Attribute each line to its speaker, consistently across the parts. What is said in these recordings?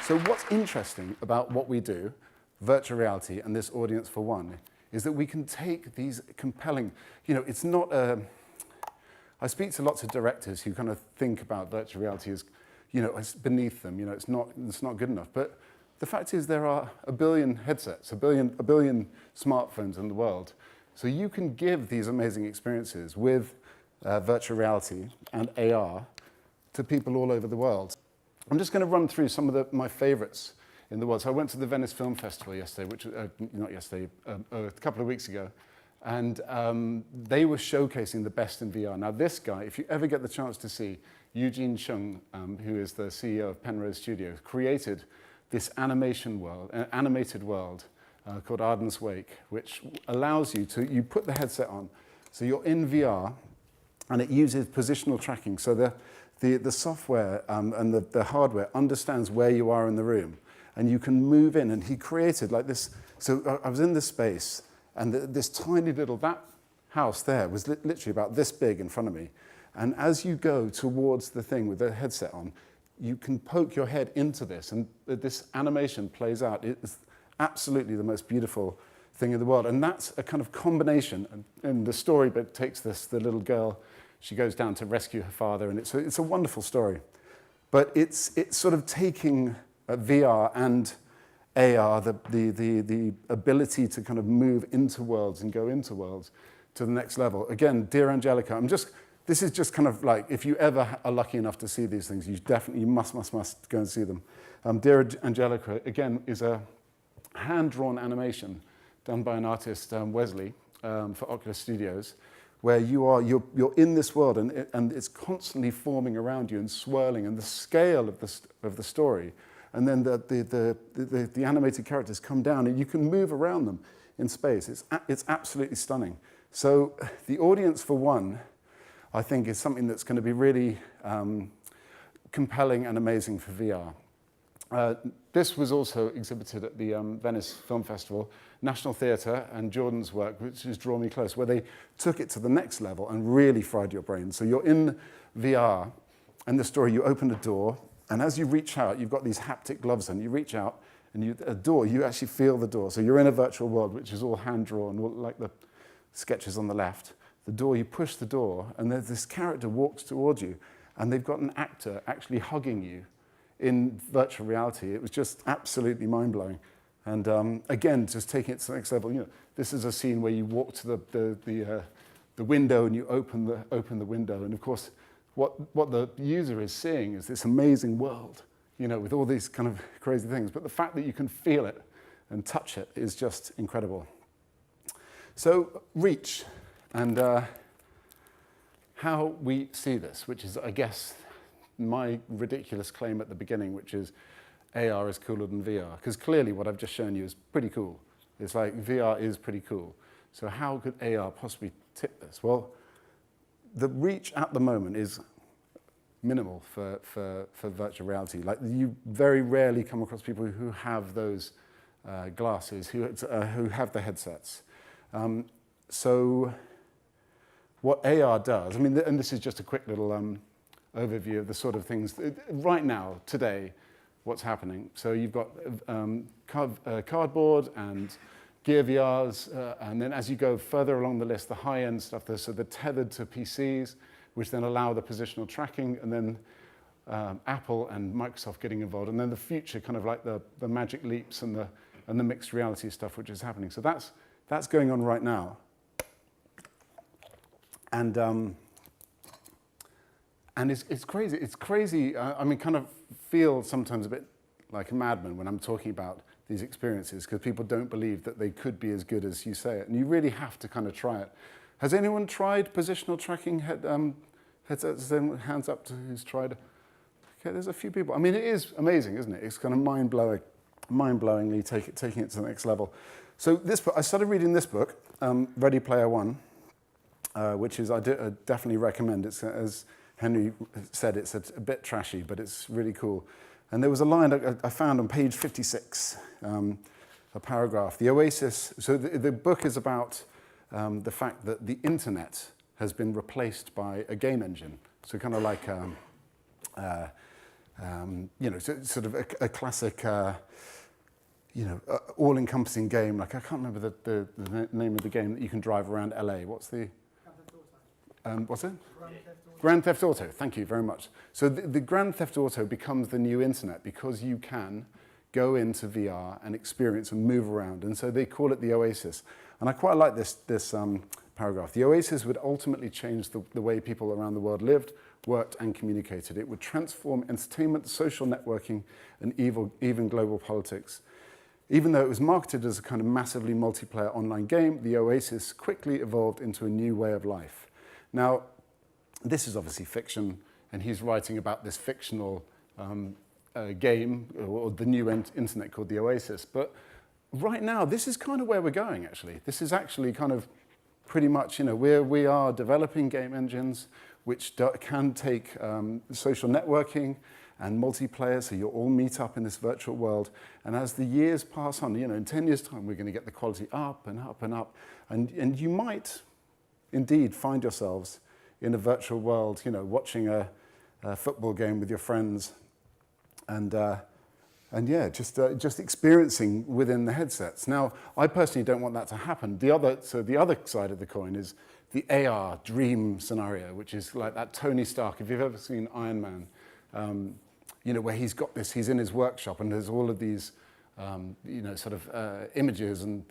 Speaker 1: So what's interesting about what we do, virtual reality and this audience for one, is that we can take these compelling, it's not I speak to lots of directors who kind of think about virtual reality as, it's beneath them, it's not good enough. But the fact is there are a billion headsets, a billion smartphones in the world. So you can give these amazing experiences with virtual reality and AR to people all over the world. I'm just going to run through some of my favorites in the world. So I went to the Venice Film Festival yesterday, a couple of weeks ago, and they were showcasing the best in VR. Now this guy, if you ever get the chance to see, Eugene Chung, who is the CEO of Penrose Studios, created this animated world called Arden's Wake, which allows you put the headset on, so you're in VR, and it uses positional tracking. So the software and the hardware understands where you are in the room, and you can move in. And he created like this. So I was in this space, and this tiny little, that house there was literally about this big in front of me. And as you go towards the thing with the headset on, you can poke your head into this, and this animation plays out. It's absolutely the most beautiful thing in the world. And that's a kind of combination. And the story bit takes the little girl, she goes down to rescue her father, and it's a wonderful story. But it's sort of taking VR and AR, the ability to kind of move into worlds and go into worlds to the next level. Again, Dear Angelica, this is just kind of like, if you ever are lucky enough to see these things, you must go and see them. Dear Angelica, again, is a hand-drawn animation done by an artist, Wesley, for Oculus Studios, where you're in this world, and it's constantly forming around you and swirling, and the scale of the story, and then the animated characters come down, and you can move around them in space. It's absolutely stunning. So the audience for one, I think, is something that's going to be really compelling and amazing for VR. This was also exhibited at the Venice Film Festival, National Theatre, and Jordan's work, which is Draw Me Close, where they took it to the next level and really fried your brain. So you're in VR, and the story, you open a door, and as you reach out, you've got these haptic gloves on, you reach out, and you actually feel the door. So you're in a virtual world, which is all hand-drawn, like the sketches on the left. The door, you push the door, and there's this character walks towards you, and they've got an actor actually hugging you in virtual reality. It was just absolutely mind-blowing. And again, just taking it to the next level, this is a scene where you walk to the window and you open the window. And of course, what the user is seeing is this amazing world, with all these kind of crazy things. But the fact that you can feel it and touch it is just incredible. So reach and how we see this, which is, I guess, my ridiculous claim at the beginning, which is AR is cooler than VR, because clearly what I've just shown you is pretty cool. It's like VR is pretty cool. So how could AR possibly tip this? Well, the reach at the moment is minimal for virtual reality. Like, you very rarely come across people who have those glasses, who have the headsets. So what AR does, and this is just a quick little overview of the sort of things right now, today, what's happening. So you've got cardboard and Gear VRs, and then as you go further along the list, the high-end stuff, so they're tethered to PCs, which then allow the positional tracking, and then Apple and Microsoft getting involved, and then the future, kind of like the Magic Leaps and the mixed reality stuff, which is happening. So that's going on right now. And it's crazy. It's crazy. Kind of feel sometimes a bit like a madman when I'm talking about these experiences, because people don't believe that they could be as good as you say it. And you really have to kind of try it. Has anyone tried positional tracking headsets? Hands up to who's tried? Okay, there's a few people. It is amazing, isn't it? It's kind of mind-blowingly taking it to the next level. So this book, I started reading this book, Ready Player One, which is I definitely recommend. It's, as Henry said, it's a bit trashy, but it's really cool. And there was a line I found on page 56, a paragraph. The Oasis. So the book is about the fact that the internet has been replaced by a game engine. So kind of like sort of a classic, all-encompassing game. Like, I can't remember the name of the game that you can drive around LA. What's the? What's it? Grand Theft Auto. Thank you very much. So the Grand Theft Auto becomes the new internet because you can go into VR and experience and move around. And so they call it the Oasis. And I quite like this paragraph. The Oasis would ultimately change the way people around the world lived, worked, and communicated. It would transform entertainment, social networking, and even global politics. Even though it was marketed as a kind of massively multiplayer online game, the Oasis quickly evolved into a new way of life. Now, this is obviously fiction, and he's writing about this fictional game, or the new internet called the Oasis. But right now, this is kind of where we're going, actually. This is actually kind of pretty much, we are developing game engines which can take social networking and multiplayer, so you all meet up in this virtual world. And as the years pass on, in 10 years' time, we're going to get the quality up and up and up. And you might indeed find yourselves in a virtual world, watching a football game with your friends, and just experiencing within the headsets. Now, I personally don't want that to happen. The other side of the coin is the AR dream scenario, which is like that Tony Stark. If you've ever seen Iron Man, where he's got this, he's in his workshop and there's all of these, images and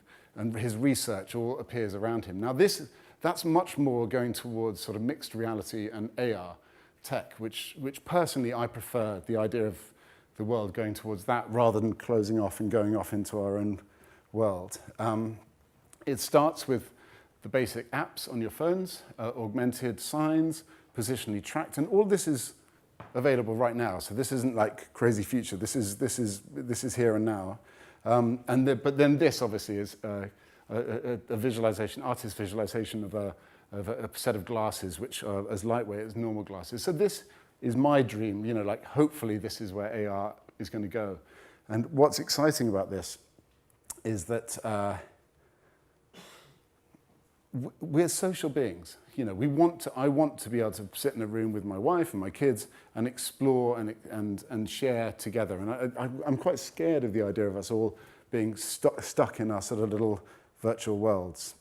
Speaker 1: his research all appears around him. Now, that's much more going towards sort of mixed reality and AR tech, which personally I prefer the idea of the world going towards that rather than closing off and going off into our own world. It starts with the basic apps on your phones, augmented signs, positionally tracked, and all this is available right now. So this isn't like crazy future. This is here and now. But then this obviously is a visualization, artist visualization of a set of glasses which are as lightweight as normal glasses. So this is my dream, hopefully this is where AR is going to go. And what's exciting about this is that we're social beings. I want to be able to sit in a room with my wife and my kids and explore and share together. And I'm quite scared of the idea of us all being stuck in our sort of little virtual worlds.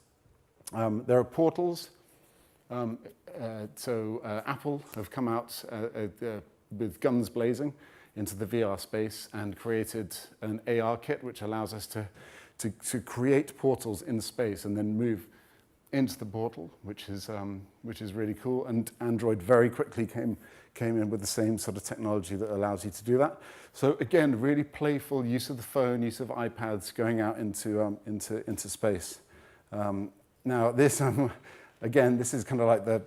Speaker 1: There are portals. Apple have come out with guns blazing into the VR space and created an AR kit which allows us to create portals in space and then move into the portal, which is really cool. And Android very quickly came in with the same sort of technology that allows you to do that. So again, really playful use of the phone, use of iPads, going out into space. Now this again, this is kind of like the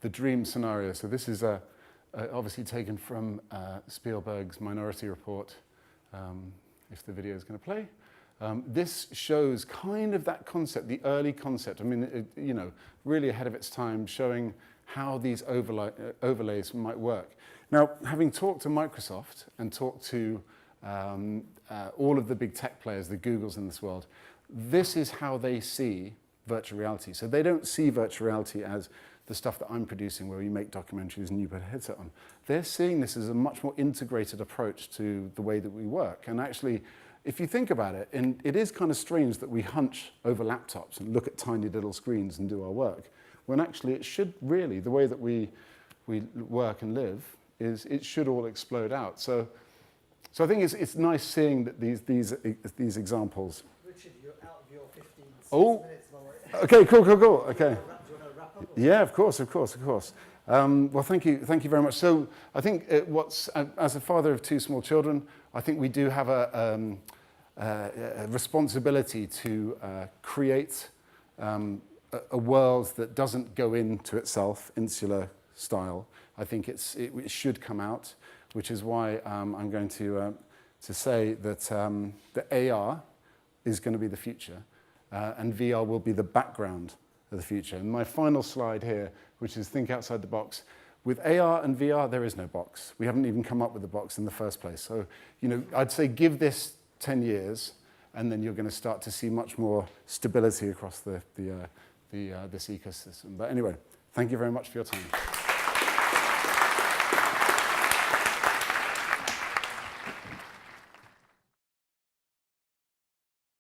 Speaker 1: dream scenario. So this is obviously taken from Spielberg's Minority Report. If the video is going to play. This shows kind of that concept, the early concept. I mean, really ahead of its time, showing how these overlays might work. Now, having talked to Microsoft and talked to all of the big tech players, the Googles in this world, this is how they see virtual reality. So they don't see virtual reality as the stuff that I'm producing where you make documentaries and you put a headset on. They're seeing this as a much more integrated approach to the way that we work. And actually, if you think about it, and it is kind of strange that we hunch over laptops and look at tiny little screens and do our work, when actually it should really, the way that we work and live, is it should all explode out. So I think it's nice seeing that these examples.
Speaker 2: Richard, you're out of your 15 minutes.
Speaker 1: Okay, cool. Okay.
Speaker 2: Do you want to wrap up?
Speaker 1: Yeah, of course. Well, thank you very much. So I think as a father of two small children, I think we do have a responsibility to create a world that doesn't go into itself, insular style. I think it should come out, which is why I'm going to say that the AR is going to be the future, and VR will be the background of the future. And my final slide here, which is think outside the box. With AR and VR, there is no box. We haven't even come up with a box in the first place. So, I'd say give this 10 years, and then you're going to start to see much more stability across this ecosystem. But anyway, thank you very much for your time.